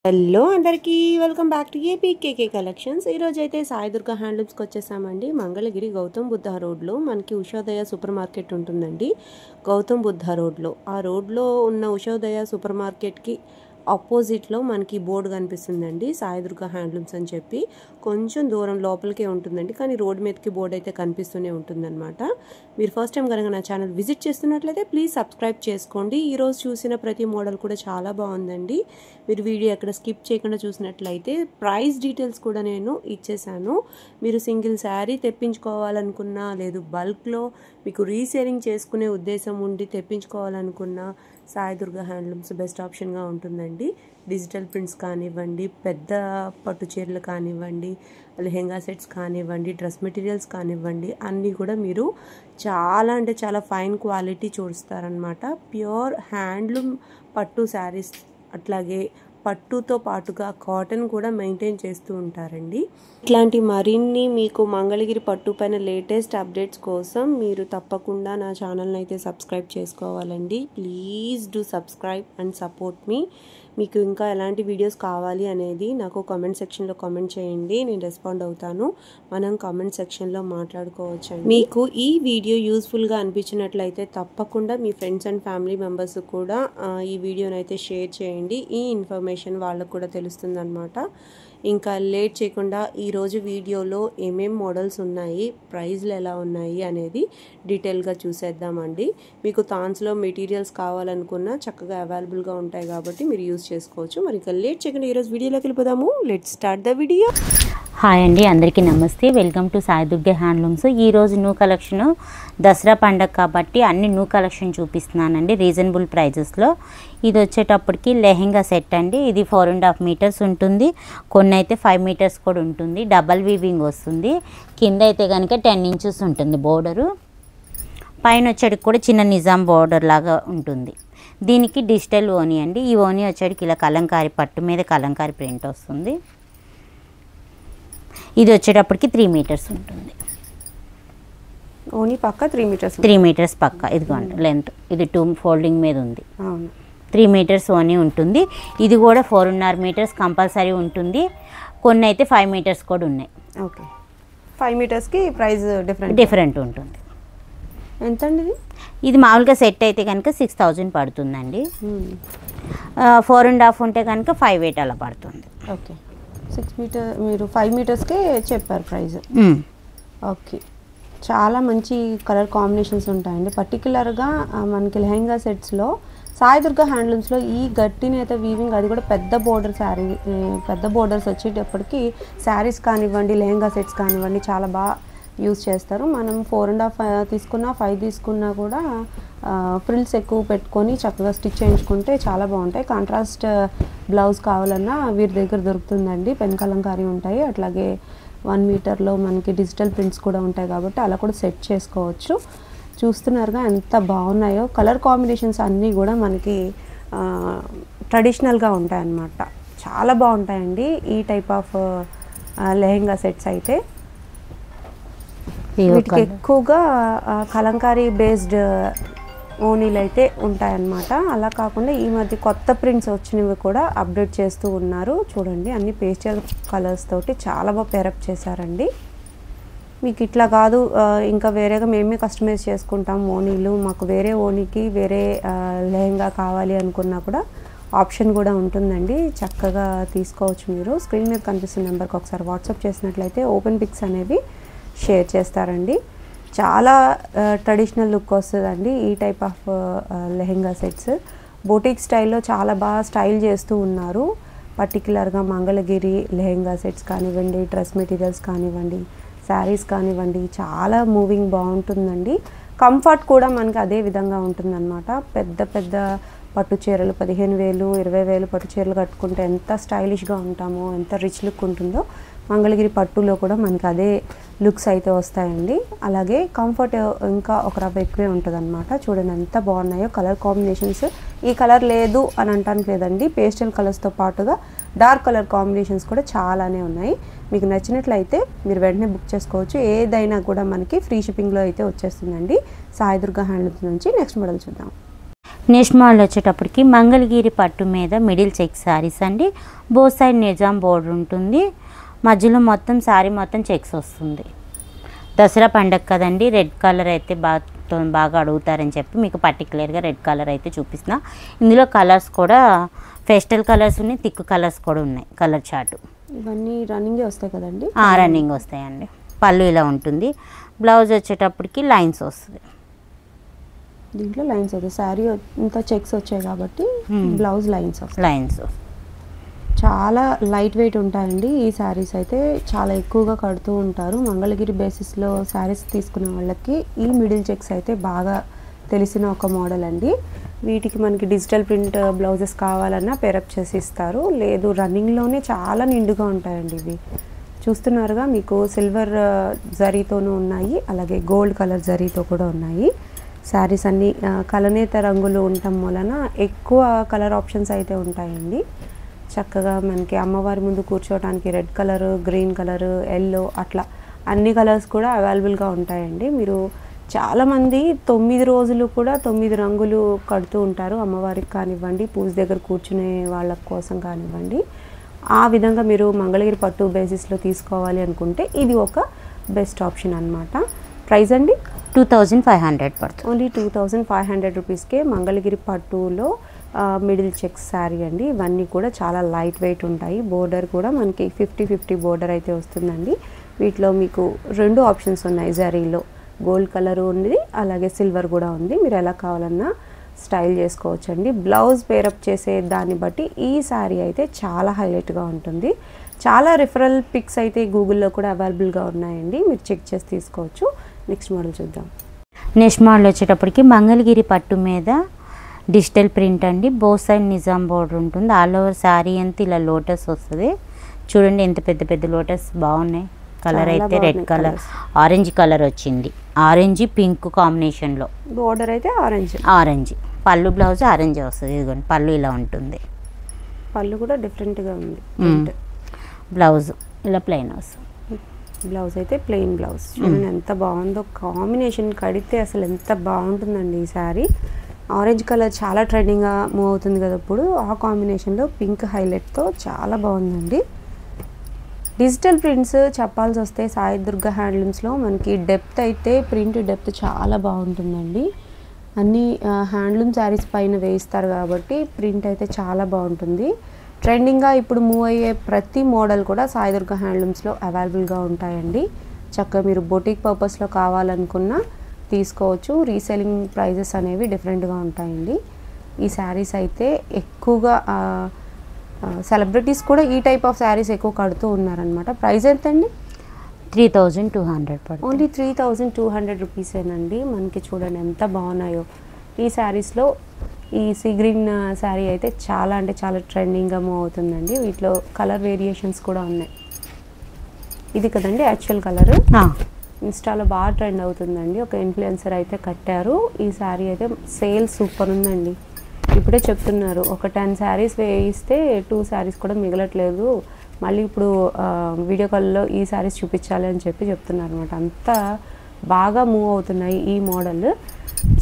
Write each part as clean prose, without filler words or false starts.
Hello అందరికీ welcome back to APKK collections. ఈరోజు అయితే సాయి దుర్గా హ్యాండ్లూమ్స్కి వచ్చేసామండి. మంగళగిరి గౌతమ్ బుద్ధ రోడ్లో మనకి ఉషోదయ సూపర్ మార్కెట్ ఉంటుందండి. గౌతమ్ బుద్ధ రోడ్లో ఆ రోడ్లో ఉన్న ఉషోదయ సూపర్ మార్కెట్కి ఆపోజిట్లో మనకి బోర్డు కనిపిస్తుందండి, సాయి దుర్గా హ్యాండ్లూమ్స్ అని చెప్పి. కొంచెం దూరం లోపలికే ఉంటుందండి, కానీ రోడ్ మీదకి బోర్డు అయితే కనిపిస్తూనే ఉంటుందన్నమాట. మీరు ఫస్ట్ టైం కనుక నా ఛానల్ విజిట్ చేస్తున్నట్లయితే ప్లీజ్ సబ్స్క్రైబ్ చేసుకోండి. ఈరోజు చూసిన ప్రతి మోడల్ కూడా చాలా బాగుందండి. మీరు వీడియో ఎక్కడ స్కిప్ చేయకుండా చూసినట్లయితే ప్రైస్ డీటెయిల్స్ కూడా నేను ఇచ్చేసాను. మీరు సింగిల్ శారీ తెప్పించుకోవాలనుకున్నా, లేదు బల్క్లో మీకు రీసేలింగ్ చేసుకునే ఉద్దేశం ఉండి తెప్పించుకోవాలనుకున్నా సాయి దుర్గా హ్యాండ్లూమ్స్ బెస్ట్ ఆప్షన్గా ఉంటుందండి. డిజిటల్ ప్రింట్స్ కానివ్వండి, పెద్ద పట్టు చీరలు కానివ్వండి, లెహెంగా సెట్స్ కానివ్వండి, డ్రెస్ మెటీరియల్స్ కానివ్వండి, అన్నీ కూడా మీరు చాలా అంటే చాలా ఫైన్ క్వాలిటీ చూస్తారనమాట. ప్యూర్ హ్యాండ్లూమ్ పట్టు శారీస్, అట్లాగే పట్టుతో పాటుగా కాటన్ కూడా మెయింటైన్ చేస్తూ ఉంటారండి. ఇట్లాంటి మరిన్ని మీకు మంగళగిరి పట్టు పైన లేటెస్ట్ అప్డేట్స్ కోసం మీరు తప్పకుండా నా ఛానల్ని అయితే సబ్స్క్రైబ్ చేసుకోవాలండి. Please do subscribe and support me. మీకు ఇంకా ఎలాంటి వీడియోస్ కావాలి అనేది నాకు కామెంట్ సెక్షన్లో కామెంట్ చేయండి, నేను రెస్పాండ్ అవుతాను. మనం కామెంట్ సెక్షన్లో మాట్లాడుకోవచ్చండి. మీకు ఈ వీడియో యూస్ఫుల్గా అనిపించినట్లయితే తప్పకుండా మీ ఫ్రెండ్స్ అండ్ ఫ్యామిలీ మెంబర్స్ కూడా ఈ వీడియోని అయితే షేర్ చేయండి. ఈ ఇన్ఫర్మేషన్ వాళ్ళకు కూడా తెలుస్తుందన్నమాట. ఇంకా లేట్ చేయకుండా ఈరోజు వీడియోలో ఏమేం మోడల్స్ ఉన్నాయి, ప్రైజ్లు ఎలా ఉన్నాయి అనేది డీటెయిల్గా చూసేద్దామండి. మీకు థాన్స్లో మెటీరియల్స్ కావాలనుకున్నా చక్కగా అవైలబుల్గా ఉంటాయి కాబట్టి మీరు యూజ్ చేసుకోవచ్చు. మరి ఇంకా లేట్ చేయకుండా ఈరోజు వీడియోలోకి వెళ్ళిపోదాము. Let's start the video. Hi అండి, అందరికీ నమస్తే. Welcome to Sai Durga handlooms. ఈరోజు న్యూ కలెక్షన్, దసరా పండగ కాబట్టి అన్ని న్యూ కలెక్షన్ చూపిస్తున్నానండి రీజనబుల్ ప్రైజెస్లో. ఇది వచ్చేటప్పటికి లెహెంగా సెట్ అండి. ఇది 4.5 మీటర్స్ ఉంటుంది, కొన్ని అయితే 5 మీటర్స్ కూడా ఉంటుంది. డబల్ వీవింగ్ వస్తుంది. కింద అయితే కనుక 10 ఇంచెస్ ఉంటుంది బోర్డరు. పైన వచ్చేటికి కూడా చిన్న నిజాం బోర్డర్ లాగా ఉంటుంది. దీనికి డిజిటల్ ఓనీ అండి. ఈ ఓనీ వచ్చేటికి ఇలా కలంకారీ పట్టు మీద కలంకారీ ప్రింట్ వస్తుంది. ఇది వచ్చేటప్పటికి 3 మీటర్స్ ఉంటుంది. ఓనీ పక్క 3 మీటర్స్ పక్క. ఇదిగోండి లెంత్. ఇది 2 ఫోల్డింగ్ మీద ఉంది. 3 మీటర్స్ ఓనీ ఉంటుంది. ఇది కూడా 4.5 మీటర్స్ కంపల్సరీ ఉంటుంది. కొన్ని అయితే 5 మీటర్స్ కూడా ఉన్నాయి. ఓకే, 5 మీటర్స్కి ప్రైస్ డిఫరెంట్ ఉంటుంది. ఎంత అండి ఇది? ఇది మామూలుగా సెట్ అయితే కనుక 6000 పడుతుందండి. 4.5 ఉంటే కనుక 5.8 అలా పడుతుంది. ఓకే, 6 మీటర్ మీరు 5 మీటర్స్కే చెప్పారు ప్రైస్. ఓకే, చాలా మంచి కలర్ కాంబినేషన్స్ ఉంటాయండి. పర్టికులర్గా మనకి లెహెంగా సెట్స్లో సాయి దుర్గా హ్యాండ్లూమ్స్లో ఈ గట్టిని అయితే వీవింగ్, అది కూడా పెద్ద బోర్డర్ శారీ, పెద్ద బోర్డర్స్ వచ్చేటప్పటికి శారీస్ కానివ్వండి, లెహెంగా సెట్స్ కానివ్వండి చాలా బాగా యూజ్ చేస్తారు. మనం 4.5 తీసుకున్నా 5 తీసుకున్నా కూడా ఫ్రిల్స్ ఎక్కువ పెట్టుకొని చక్కగా స్టిచ్ చేయించుకుంటే చాలా బాగుంటాయి. కాంట్రాస్ట్ బ్లౌజ్ కావాలన్నా వీరి దగ్గర దొరుకుతుందండి. పెన్ కలంకారీ ఉంటాయి, అట్లాగే 1 మీటర్లో మనకి డిజిటల్ ప్రింట్స్ కూడా ఉంటాయి కాబట్టి అలా కూడా సెట్ చేసుకోవచ్చు. చూస్తున్నారుగా ఎంత బాగున్నాయో. కలర్ కాంబినేషన్స్ అన్నీ కూడా మనకి ట్రెడిషనల్గా ఉంటాయి అన్నమాట. చాలా బాగుంటాయండి ఈ టైప్ ఆఫ్ లెహెంగా సెట్స్ అయితే. వీటికి ఎక్కువగా కలంకారీ బేస్డ్ ఓనీలు అయితే ఉంటాయన్నమాట. అలా కాకుండా ఈ మధ్య కొత్త ప్రింట్స్ వచ్చినవి కూడా అప్డేట్ చేస్తూ ఉన్నారు. చూడండి, అన్ని పేస్టల్ కలర్స్ తోటి చాలా బాగా పేరప్ చేశారండి. మీకు ఇట్లా కాదు, ఇంకా వేరేగా మేమే కస్టమైజ్ చేసుకుంటాం ఓనీలు, మాకు వేరే ఓనీకి వేరే లెహెంగా కావాలి అనుకున్నా కూడా ఆప్షన్ కూడా ఉంటుందండి. చక్కగా తీసుకోవచ్చు. మీరు స్క్రీన్ మీద కనిపిస్తున్న నెంబర్కి ఒకసారి వాట్సాప్ చేసినట్లయితే ఓపెన్ పిక్స్ అనేవి షేర్ చేస్తారండి. చాలా ట్రెడిషనల్ లుక్ వస్తుందండి ఈ type of lehenga sets. Boutique స్టైల్లో చాలా బాగా స్టైల్ చేస్తూ ఉన్నారు. పర్టికులర్గా మంగళగిరి లెహెంగా సెట్స్ కానివ్వండి, డ్రెస్ మెటీరియల్స్ కానివ్వండి, శారీస్ కానివ్వండి, చాలా మూవింగ్ బాగుంటుందండి. కంఫర్ట్ కూడా మనకి అదే విధంగా ఉంటుందన్నమాట. పెద్ద పెద్ద పట్టు చీరలు 15,000, 20,000 పట్టు చీరలు కట్టుకుంటే ఎంత స్టైలిష్గా ఉంటామో, ఎంత రిచ్ లుక్ ఉంటుందో మంగళగిరి పట్టులో కూడా మనకి అదే లుక్స్ అయితే వస్తాయండి. అలాగే కంఫర్ట్ ఇంకా ఒక రవ్వ ఎక్కువే ఉంటుంది అనమాట. చూడండి ఎంత బాగున్నాయో కలర్ కాంబినేషన్స్. ఈ కలర్ లేదు అని అంటానికి లేదండి, పేస్టల్ కలర్స్తో పాటుగా డార్క్ కలర్ కాంబినేషన్స్ కూడా చాలానే ఉన్నాయి. మీకు నచ్చినట్లయితే మీరు వెంటనే బుక్ చేసుకోవచ్చు. ఏదైనా కూడా మనకి ఫ్రీ షిప్పింగ్లో అయితే వచ్చేస్తుందండి సాయి దుర్గా హ్యాండ్లూమ్స్ నుంచి. నెక్స్ట్ మోడల్ చూద్దాం. నెక్స్ట్ మోడల్ వచ్చేటప్పటికి మంగళగిరి పట్టు మీద మిడిల్ చెక్ శారీస్ అండి. బోత్ సైడ్ నిజాం బోర్డర్ ఉంటుంది, మధ్యలో మొత్తం శారీ మొత్తం చెక్స్ వస్తుంది. దసరా పండగ కదండి, రెడ్ కలర్ అయితే బాగా అడుగుతారని చెప్పి మీకు పర్టికులర్గా రెడ్ కలర్ అయితే చూపిస్తున్నా. ఇందులో కలర్స్ కూడా పేస్టల్ కలర్స్ ఉన్నాయి, థిక్ కలర్స్ కూడా ఉన్నాయి. కలర్ చార్ట్ ఇవన్నీ రన్నింగే వస్తాయి కదండి? రన్నింగ్ వస్తాయండి. పళ్ళు ఇలా ఉంటుంది. బ్లౌజ్ వచ్చేటప్పటికి లైన్స్ వస్తుంది. దీంట్లో లైన్స్ వస్తాయి, శారీ ఇంత చెక్స్ వచ్చాయి కాబట్టి బ్లౌజ్ లైన్స్ చాలా లైట్ వెయిట్ ఉంటాయండి. ఈ శారీస్ అయితే చాలా ఎక్కువగా కడుతూ ఉంటారు. మంగళగిరి బేసిస్లో శారీస్ తీసుకునే వాళ్ళకి ఈ మిడిల్ చెక్స్ అయితే బాగా తెలిసిన ఒక మోడల్ అండి. వీటికి మనకి డిజిటల్ ప్రింట్ బ్లౌజెస్ కావాలన్నా పేరప్ చేసి ఇస్తారు, లేదు రన్నింగ్లోనే చాలా నిండుగా ఉంటాయండి. ఇవి చూస్తున్నారుగా, మీకు సిల్వర్ జరీతోనూ ఉన్నాయి, అలాగే గోల్డ్ కలర్ జరీతో కూడా ఉన్నాయి. శారీస్ అన్నీ కలనేత రంగులు ఉండటం వలన ఎక్కువ కలర్ ఆప్షన్స్ అయితే ఉంటాయండి. చక్కగా మనకి అమ్మవారి ముందు కూర్చోవడానికి red colour, green colour, yellow అట్లా అన్ని కలర్స్ కూడా అవైలబుల్గా ఉంటాయండి. మీరు చాలామంది 9 రోజులు కూడా 9 రంగులు కడుతూ ఉంటారు, అమ్మవారికి కానివ్వండి, పూజ దగ్గర కూర్చునే వాళ్ళ కోసం కానివ్వండి. ఆ విధంగా మీరు మంగళగిరి పట్టు బేసిస్లో తీసుకోవాలి అనుకుంటే ఇది ఒక బెస్ట్ ఆప్షన్ అన్నమాట. ప్రైస్ అండి 2500 పడుతుంది. ఓన్లీ 2500 రూపీస్కే మంగళగిరి పట్టులో మిడిల్ చెక్స్ శారీ అండి. ఇవన్నీ కూడా చాలా లైట్ వెయిట్ ఉంటాయి. బోర్డర్ కూడా మనకి 50-50 బోర్డర్ అయితే వస్తుందండి. వీటిలో మీకు 2 ఆప్షన్స్ ఉన్నాయి, జరీలో గోల్డ్ కలర్ ఉంది, అలాగే సిల్వర్ కూడా ఉంది. మీరు ఎలా కావాలన్నా స్టైల్ చేసుకోవచ్చండి. బ్లౌజ్ పేరప్ చేసే దాన్ని బట్టి ఈ శారీ అయితే చాలా హైలైట్గా ఉంటుంది. చాలా రిఫరల్ పిక్స్ అయితే గూగుల్లో కూడా అవైలబుల్గా ఉన్నాయండి, మీరు చెక్ చేసి తీసుకోవచ్చు. నెక్స్ట్ మోడల్ చూద్దాం. నెక్స్ట్ మోడల్ వచ్చేటప్పటికి మంగళగిరి పట్టు మీద డిజిటల్ ప్రింట్ అండి. బోత్ సైడ్ నిజాం బోర్డర్ ఉంటుంది. ఆల్ ఓవర్ శారీ అంతా ఇలా లోటస్ వస్తుంది. చూడండి ఎంత పెద్ద పెద్ద లోటస్ బాగున్నాయి. కలర్ అయితే రెడ్ కలర్, ఆరెంజ్ కలర్ వచ్చింది. ఆరెంజ్ పింక్ కాంబినేషన్లో, బోర్డర్ అయితే ఆరెంజ్. పళ్ళు బ్లౌజ్ ఆరెంజ్ వస్తుంది. ఇదిగోండి పళ్ళు ఇలా ఉంటుంది. పళ్ళు కూడా డిఫరెంట్గా ఉంది. బ్లౌజ్ ఇలా ప్లెయిన్ వస్తుంది. బ్లౌజ్ అయితే ప్లెయిన్ బ్లౌజ్. చూడండి ఎంత బాగుందో కాంబినేషన్, కడితే అసలు ఎంత బాగుంటుందండి ఈ శారీ. ఆరెంజ్ కలర్ చాలా ట్రెండింగ్గా మూవ్ అవుతుంది కదా ఇప్పుడు, ఆ కాంబినేషన్లో పింక్ హైలైట్తో చాలా బాగుందండి. డిజిటల్ ప్రింట్స్ చెప్పాల్సి వస్తే సాయి దుర్గా హ్యాండ్లూమ్స్లో మనకి డెప్త్ అయితే ప్రింట్ డెప్త్ చాలా బాగుంటుందండి. అన్ని హ్యాండ్లూమ్ శారీస్ పైన వేయిస్తారు కాబట్టి ప్రింట్ అయితే చాలా బాగుంటుంది. ట్రెండింగ్గా ఇప్పుడు మూవ్ అయ్యే ప్రతి మోడల్ కూడా సాయి దుర్గా హ్యాండ్లూమ్స్లో అవైలబుల్గా ఉంటాయండి. చక్కగా మీరు బొటిక్ పర్పస్లో కావాలనుకున్నా తీసుకోవచ్చు. రీసెల్లింగ్ ప్రైజెస్ అనేవి డిఫరెంట్గా ఉంటాయండి. ఈ శారీస్ అయితే ఎక్కువగా సెలబ్రిటీస్ కూడా ఈ టైప్ ఆఫ్ శారీస్ ఎక్కువ కడుతూ ఉన్నారనమాట. ప్రైస్ ఎంత అండి? 3200 పడుతుంది. ఓన్లీ 3200 రూపీసేనండి. మనకి చూడండి ఎంత బాగున్నాయో ఈ శారీస్లో. ఈ సీ గ్రీన్ శారీ అయితే చాలా అంటే చాలా ట్రెండింగ్గా మూవ్ అవుతుందండి. వీటిలో కలర్ వేరియేషన్స్ కూడా ఉన్నాయి. ఇది కదండి యాక్చువల్ కలర్, ఇన్స్టాలో బాగా ట్రెండ్ అవుతుందండి. ఒక ఇన్ఫ్లుయెన్సర్ అయితే కట్టారు. ఈ శారీ అయితే సేల్ సూపర్ ఉందండి. ఇప్పుడే చెప్తున్నారు, ఒక 10 శారీస్ వేయిస్తే 2 శారీస్ కూడా మిగలట్లేదు, మళ్ళీ ఇప్పుడు వీడియో కాల్లో ఈ శారీస్ చూపించాలి అని చెప్పి చెప్తున్నారు అనమాట. అంతా బాగా మూవ్ అవుతున్నాయి ఈ మోడల్.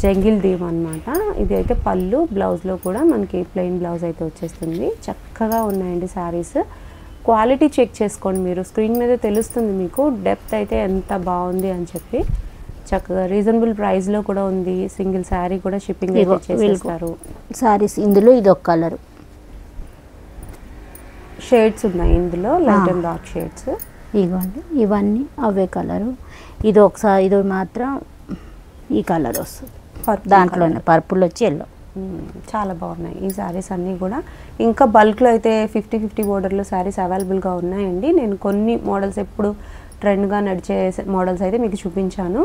జంగిల్ దీమ్ అనమాట. ఇది అయితే పళ్ళు, బ్లౌజ్లో కూడా మనకి ప్లెయిన్ బ్లౌజ్ అయితే వచ్చేస్తుంది. చక్కగా ఉన్నాయండి శారీస్. క్వాలిటీ చెక్ చేసుకోండి మీరు, స్క్రీన్ మీద తెలుస్తుంది మీకు డెప్త్ అయితే ఎంత బాగుంది అని చెప్పి. చక్కగా రీజనబుల్ ప్రైస్లో కూడా ఉంది. సింగిల్ శారీ కూడా షిప్పింగ్ అయితే చేసేస్తారు. శారీస్ ఇందులో ఇది ఒక కలర్, షేడ్స్ ఉన్నాయి ఇందులో, లైట్ అండ్ డార్క్ షేడ్స్. ఇవ్వండి, ఇవన్నీ అవే కలరు. ఇది ఒకసారి ఇది మాత్రం ఈ కలర్ వస్తుంది, దాంట్లోనే పర్పుల్ వచ్చి ఎల్లో. చాలా బాగున్నాయి ఈ శారీస్ అన్నీ కూడా. ఇంకా బల్క్లో అయితే 50-50 బోర్డర్లో శారీస్ అవైలబుల్గా ఉన్నాయండి. నేను కొన్ని మోడల్స్ ఎప్పుడు ట్రెండ్గా నడిచే మోడల్స్ అయితే మీకు చూపించాను.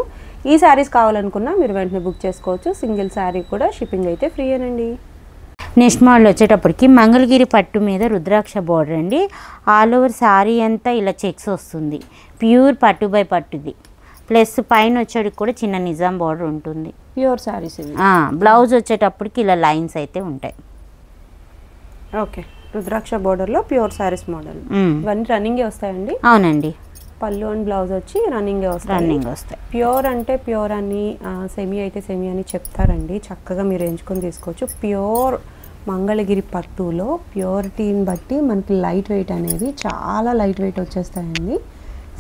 ఈ శారీస్ కావాలనుకున్నా మీరు వెంటనే బుక్ చేసుకోవచ్చు. సింగిల్ శారీ కూడా షిప్పింగ్ అయితే ఫ్రీ అనండి. నెక్స్ట్ మోడల్ వచ్చేటప్పటికి మంగళగిరి పట్టు మీద రుద్రాక్ష బోర్డర్ అండి. ఆల్ ఓవర్ శారీ అంతా ఇలా చెక్స్ వస్తుంది. ప్యూర్ పట్టు బై పట్టుది. ప్లస్ పైన వచ్చేటికి కూడా చిన్న నిజాం బోర్డర్ ఉంటుంది. ప్యూర్ శారీస్. బ్లౌజ్ వచ్చేటప్పటికి ఇలా లైన్స్ అయితే ఉంటాయి. ఓకే, రుద్రాక్ష బోర్డర్లో ప్యూర్ శారీస్ మోడల్. ఇవన్నీ రన్నింగే వస్తాయండి. అవునండి. పళ్ళు అండ్ బ్లౌజ్ వచ్చి రన్నింగ్ వస్తాయి. ప్యూర్ అంటే ప్యూర్ అని, సెమీ అయితే సెమీ అని చెప్తారండి. చక్కగా మీరు ఎంచుకొని తీసుకోవచ్చు. ప్యూర్ మంగళగిరి పట్టులో ప్యూరిటీని బట్టి మనకి లైట్ వెయిట్ అనేది చాలా లైట్ వెయిట్ వచ్చేస్తాయండి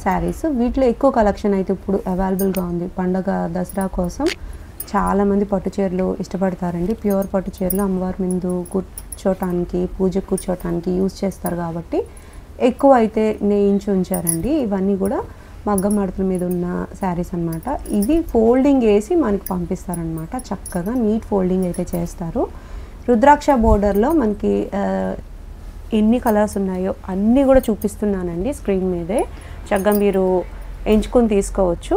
శారీస్. వీటిలో ఎక్కువ కలెక్షన్ అయితే ఇప్పుడు అవైలబుల్గా ఉంది. పండగ దసరా కోసం చాలామంది పట్టు చీరలు ఇష్టపడతారండి. ప్యూర్ పట్టు చీరలు అమ్మవారి ముందు కూర్చోటానికి, పూజకు కూర్చోటానికి యూజ్ చేస్తారు కాబట్టి ఎక్కువ అయితే నేయించి ఉంచారండి. ఇవన్నీ కూడా మగ్గం మడతల మీద ఉన్న శారీస్ అనమాట. ఇది ఫోల్డింగ్ వేసి మనకి పంపిస్తారనమాట. చక్కగా నీట్ ఫోల్డింగ్ అయితే చేస్తారు. రుద్రాక్ష బోర్డర్లో మనకి ఎన్ని కలర్స్ ఉన్నాయో అన్నీ కూడా చూపిస్తున్నానండి స్క్రీన్ మీదే. చక్కగా మీరు ఎంచుకొని తీసుకోవచ్చు.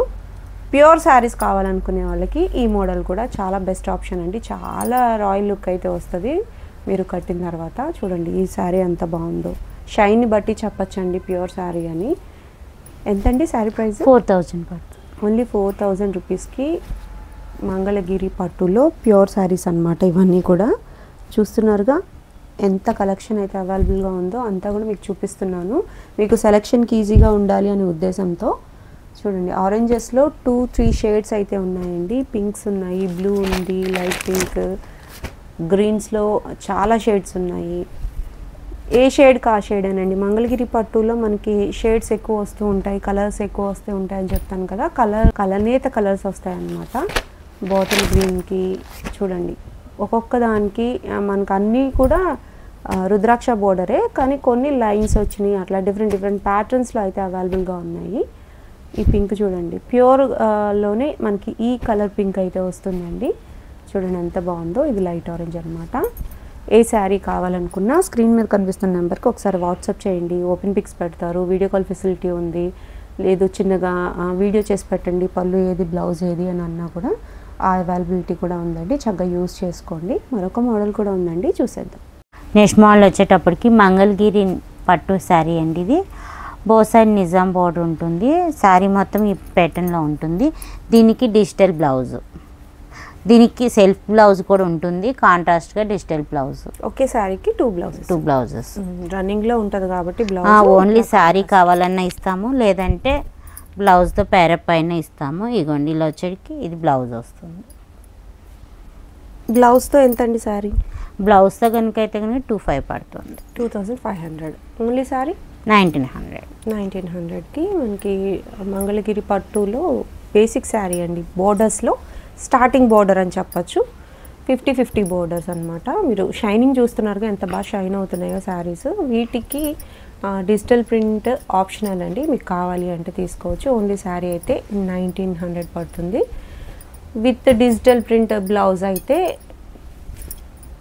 ప్యూర్ శారీస్ కావాలనుకునే వాళ్ళకి ఈ మోడల్ కూడా చాలా బెస్ట్ ఆప్షన్ అండి. చాలా రాయల్ లుక్ అయితే వస్తుంది మీరు కట్టిన తర్వాత. చూడండి ఈ శారీ ఎంత బాగుందో. షైన్ని బట్టి చెప్పచ్చండి ప్యూర్ శారీ అని. ఎంతండి శారీ ప్రైస్? 4000 పడుతుంది. ఓన్లీ 4000 రూపీస్కి మంగళగిరి పట్టులో ప్యూర్ శారీస్ అనమాట. ఇవన్నీ కూడా చూస్తున్నారుగా ఎంత కలెక్షన్ అయితే అవైలబుల్గా ఉందో అంతా కూడా మీకు చూపిస్తున్నాను. మీకు సెలెక్షన్కి ఈజీగా ఉండాలి అనే ఉద్దేశంతో. చూడండి ఆరెంజెస్లో 2-3 షేడ్స్ అయితే ఉన్నాయండి. పింక్స్ ఉన్నాయి, బ్లూ ఉంది, లైట్ పింక్, గ్రీన్స్లో చాలా షేడ్స్ ఉన్నాయి. ఏ షేడ్కి ఆ షేడ్ అనండి. మంగళగిరి పట్టులో మనకి షేడ్స్ ఎక్కువ వస్తూ ఉంటాయి, కలర్స్ ఎక్కువ వస్తూ ఉంటాయని చెప్తాను కదా. కలనేత కలర్స్ వస్తాయి అన్నమాట. బాటిల్ గ్రీన్కి చూడండి ఒక్కొక్క దానికి మనకు అన్నీ కూడా రుద్రాక్ష బోర్డరే, కానీ కొన్ని లైన్స్ వచ్చినాయి. అట్లా డిఫరెంట్ ప్యాటర్న్స్లో అయితే అవైలబుల్గా ఉన్నాయి. ఈ పింక్ చూడండి ప్యూర్ లోనే మనకి ఈ కలర్ పింక్ అయితే వస్తుందండి. చూడండి ఎంత బాగుందో. ఇది లైట్ ఆరెంజ్ అనమాట. ఏ శారీ కావాలనుకున్నా స్క్రీన్ మీద కనిపిస్తున్న నెంబర్కి ఒకసారి వాట్సాప్ చేయండి. ఓపెన్ పిక్స్ పెడతారు, వీడియో కాల్ ఫెసిలిటీ ఉంది. లేదు చిన్నగా వీడియో చేసి పెట్టండి, పళ్ళు ఏది బ్లౌజ్ ఏది అని అన్నా కూడా ఆ అవైలబిలిటీ కూడా ఉందండి. చక్కగా యూజ్ చేసుకోండి. మరొక మోడల్ కూడా ఉందండి, చూసేద్దాం. నెక్స్ట్ మోడల్ వచ్చేటప్పటికి మంగళగిరి పట్టు శారీ అండి. ఇది బోత్ సైడ్ నిజాం బోర్డర్ ఉంటుంది. శారీ మొత్తం ఈ ప్యాటర్న్లో ఉంటుంది. దీనికి డిజిటల్ బ్లౌజ్, దీనికి సెల్ఫ్ బ్లౌజ్ కూడా ఉంటుంది. కాంట్రాస్ట్గా డిజిటల్ బ్లౌజ్. ఒకే శారీకి 2 బ్లౌజెస్ రన్నింగ్లో ఉంటుంది కాబట్టి ఓన్లీ శారీ కావాలన్నా ఇస్తాము, లేదంటే బ్లౌజ్తో పేరప్ అయినా ఇస్తాము. ఇగోండి ఇలా వచ్చేటికి ఇది బ్లౌజ్ వస్తుంది. బ్లౌజ్తో ఎంత అండి శారీ? బ్లౌజ్తో కనుక అయితే కనుక 2500 పడుతుంది. 2500. ఓన్లీ శారీ 1900కి మనకి మంగళగిరి పట్టులో బేసిక్ శారీ అండి. బోర్డర్స్లో స్టార్టింగ్ బోర్డర్ అని చెప్పచ్చు. 50-50 బోర్డర్స్ అనమాట. మీరు షైనింగ్ చూస్తున్నారుగా ఎంత బాగా షైన్ అవుతున్నాయో శారీస్. వీటికి డిజిటల్ ప్రింట్ ఆప్షనల్ అండి, మీకు కావాలి అంటే తీసుకోవచ్చు. ఓన్లీ శారీ అయితే 1900 పడుతుంది. విత్ డిజిటల్ ప్రింట్ బ్లౌజ్ అయితే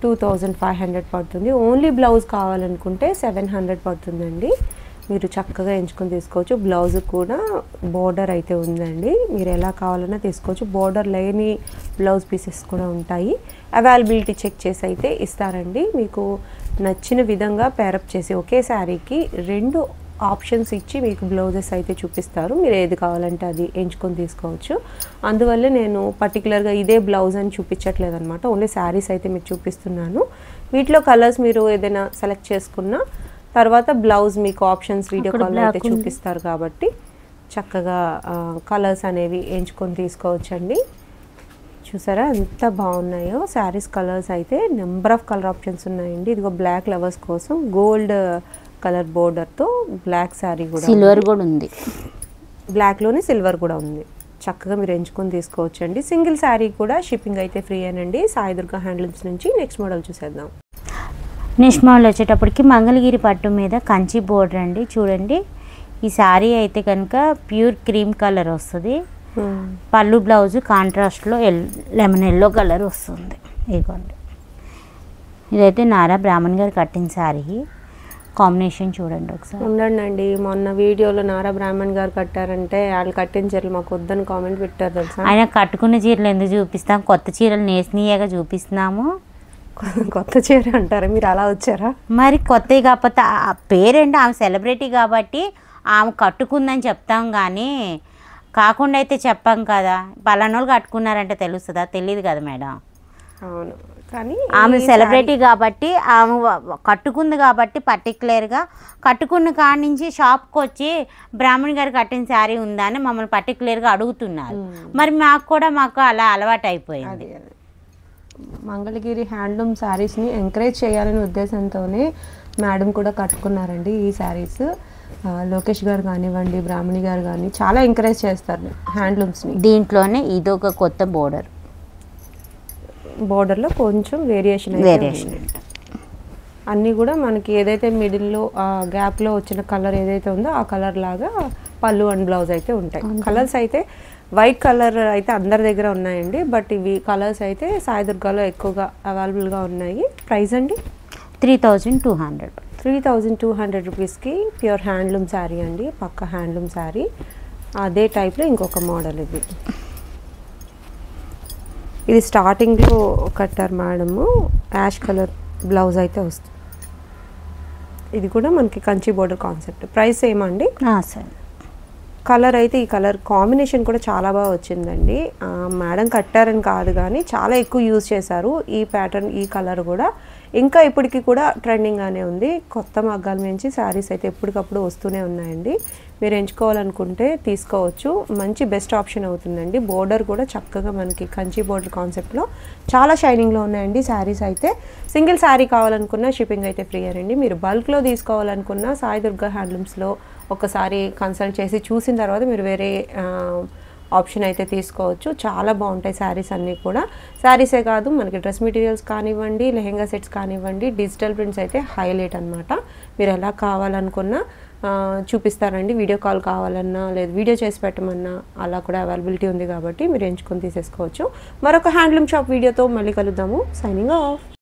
2500 పడుతుంది. ఓన్లీ బ్లౌజ్ కావాలనుకుంటే 700 పడుతుందండి. మీరు చక్కగా ఎంచుకొని తీసుకోవచ్చు. బ్లౌజ్ కూడా బోర్డర్ అయితే ఉందండి, మీరు ఎలా కావాలన్నా తీసుకోవచ్చు. బోర్డర్ లేని బ్లౌజ్ పీసెస్ కూడా ఉంటాయి. అవైలబిలిటీ చెక్ చేసి అయితే ఇస్తారండి. మీకు నచ్చిన విధంగా పేరప్ చేసి ఒకే శారీకి 2 ఆప్షన్స్ ఇచ్చి మీకు బ్లౌజెస్ అయితే చూపిస్తారు. మీరు ఏది కావాలంటే అది ఎంచుకొని తీసుకోవచ్చు. అందువల్ల నేను పర్టికులర్గా ఇదే బ్లౌజ్ అని చూపించట్లేదు అనమాట. ఓన్లీ శారీస్ అయితే మీకు చూపిస్తున్నాను. వీటిలో కలర్స్ మీరు ఏదైనా సెలెక్ట్ చేసుకున్న తర్వాత బ్లౌజ్ మీకు ఆప్షన్స్ వీడియో కాల్ అయితే చూపిస్తారు కాబట్టి చక్కగా కలర్స్ అనేవి ఎంచుకొని తీసుకోవచ్చండి. చూసారా ఎంత బాగున్నాయో శారీస్. కలర్స్ అయితే నెంబర్ ఆఫ్ కలర్ ఆప్షన్స్ ఉన్నాయండి. ఇదిగో బ్లాక్ లవర్స్ కోసం గోల్డ్ కలర్ బోర్డర్తో బ్లాక్ శారీ కూడా, సిల్వర్ కూడా ఉంది. బ్లాక్లోనే సిల్వర్ కూడా ఉంది. చక్కగా మీరు ఎంచుకొని తీసుకోవచ్చు అండి. సింగిల్ శారీ కూడా షిప్పింగ్ అయితే ఫ్రీ అనండి. సాయి దుర్గా హ్యాండ్లూమ్స్ నుంచి నెక్స్ట్ మోడల్ చూసేద్దాం. నెక్స్ట్ మోడల్ వచ్చేటప్పటికి మంగళగిరి పట్టు మీద కంచి బోర్డర్ అండి. చూడండి ఈ శారీ అయితే కనుక ప్యూర్ క్రీమ్ కలర్ వస్తుంది. పళ్ళు బ్లౌజ్ కాంట్రాస్ట్లో లెమన్ ఎల్లో కలర్ వస్తుంది. ఇదిగోండి ఇదైతే నారా బ్రాహ్మణ్ గారు కట్టిన శారీ. కాంబినేషన్ చూడండి ఒకసారి. ఉండండి, మొన్న వీడియోలో నారా బ్రాహ్మణ్ గారు కట్టారంటే వాళ్ళు కట్టిన చీరలు మాకు వద్దని కామెంట్ పెట్టారు తెలుసా. ఆయన కట్టుకున్న చీరలు ఎందుకు చూపిస్తాం, కొత్త చీరలు నేసినీయగా చూపిస్తున్నాము. కొత్త చీర అంటారా మీరు, అలా వచ్చారా? మరి కొత్తవి కాకపోతే పేరేంటి, ఆమె సెలబ్రిటీ కాబట్టి ఆమె కట్టుకుందని చెప్తాం, కానీ కాకుండా అయితే చెప్పాం కదా. పలానోళ్ళు కట్టుకున్నారంటే తెలుస్తుందా? తెలియదు కదా మేడం. అవును, కానీ ఆమె సెలబ్రిటీ కాబట్టి ఆమె కట్టుకుంది కాబట్టి పర్టికులర్గా కట్టుకున్న కాడి నుంచి షాప్కి వచ్చి బ్రాహ్మణి గారు కట్టిన శారీ ఉందా అని మమ్మల్ని పర్టికులర్గా అడుగుతున్నారు. మరి మాకు అలా అలవాటు అయిపోయింది. మంగళగిరి హ్యాండ్లూమ్ శారీస్ని ఎంకరేజ్ చేయాలనే ఉద్దేశంతోనే మేడం కూడా కట్టుకున్నారండి ఈ శారీస్. లోకేష్ గారు కానివ్వండి, బ్రాహ్మణి గారు కానీ చాలా ఎంకరేజ్ చేస్తారు హ్యాండ్లూమ్స్ని. దీంట్లోనే ఇదొక కొత్త బోర్డర్లో కొంచెం వేరియేషన్ అన్నీ కూడా మనకి ఏదైతే మిడిల్లో గ్యాప్లో వచ్చిన కలర్ ఏదైతే ఉందో ఆ కలర్ లాగా పళ్ళు అండ్ బ్లౌజ్ అయితే ఉంటాయి. కలర్స్ అయితే వైట్ కలర్ అయితే అందరి దగ్గర ఉన్నాయండి, బట్ ఇవి కలర్స్ అయితే సాయిదుర్గాలో ఎక్కువగా అవైలబుల్గా ఉన్నాయి. ప్రైస్ అండి 3200. 3200 రూపీస్కి ప్యూర్ హ్యాండ్లూమ్ శారీ అండి, పక్క హ్యాండ్లూమ్ శారీ. అదే టైప్లో ఇంకొక మోడల్ ఇది స్టార్టింగ్లో కట్టారు మేడము. యాష్ కలర్ బ్లౌజ్ అయితే వస్తుంది. ఇది కూడా మనకి కంచి బోర్డర్ కాన్సెప్ట్. ప్రైస్ ఏమండి? సరే. కలర్ అయితే ఈ కలర్ కాంబినేషన్ కూడా చాలా బాగా వచ్చిందండి. మేడం కట్టారని కాదు కానీ చాలా ఎక్కువ యూజ్ చేశారు ఈ ప్యాటర్న్, ఈ కలర్ కూడా. ఇంకా ఇప్పటికీ కూడా ట్రెండింగ్గానే ఉంది. కొత్త మగ్గాల నుంచి శారీస్ అయితే ఎప్పటికప్పుడు వస్తూనే ఉన్నాయండి. మీరు ఎంచుకోవాలనుకుంటే తీసుకోవచ్చు. మంచి బెస్ట్ ఆప్షన్ అవుతుందండి. బోర్డర్ కూడా చక్కగా మనకి కంచి బోర్డర్ కాన్సెప్ట్లో చాలా షైనింగ్లో ఉన్నాయండి శారీస్ అయితే. సింగిల్ శారీ కావాలనుకున్నా షిప్పింగ్ అయితే ఫ్రీ అండి. మీరు బల్క్లో తీసుకోవాలనుకున్నా సాయిదుర్గా హ్యాండ్లూమ్స్లో ఒకసారి కన్సల్ట్ చేసి చూసిన తర్వాత మీరు వేరే ఆప్షన్ అయితే తీసుకోవచ్చు. చాలా బాగుంటాయి శారీస్ అన్నీ కూడా. శారీసే కాదు మనకి డ్రెస్ మెటీరియల్స్ కానివ్వండి, లెహెంగా సెట్స్ కానివ్వండి, డిజిటల్ ప్రింట్స్ అయితే హైలైట్ అనమాట. మీరు ఎలా కావాలనుకున్నా చూపిస్తారండి. వీడియో కాల్ కావాలన్నా లేదు వీడియో చేసి పెట్టమన్నా అలా కూడా అవైలబిలిటీ ఉంది కాబట్టి మీరు ఎంచుకొని తీసేసుకోవచ్చు. మరొక హ్యాండ్లూమ్ షాప్ వీడియోతో మళ్ళీ కలుద్దాము. Signing off.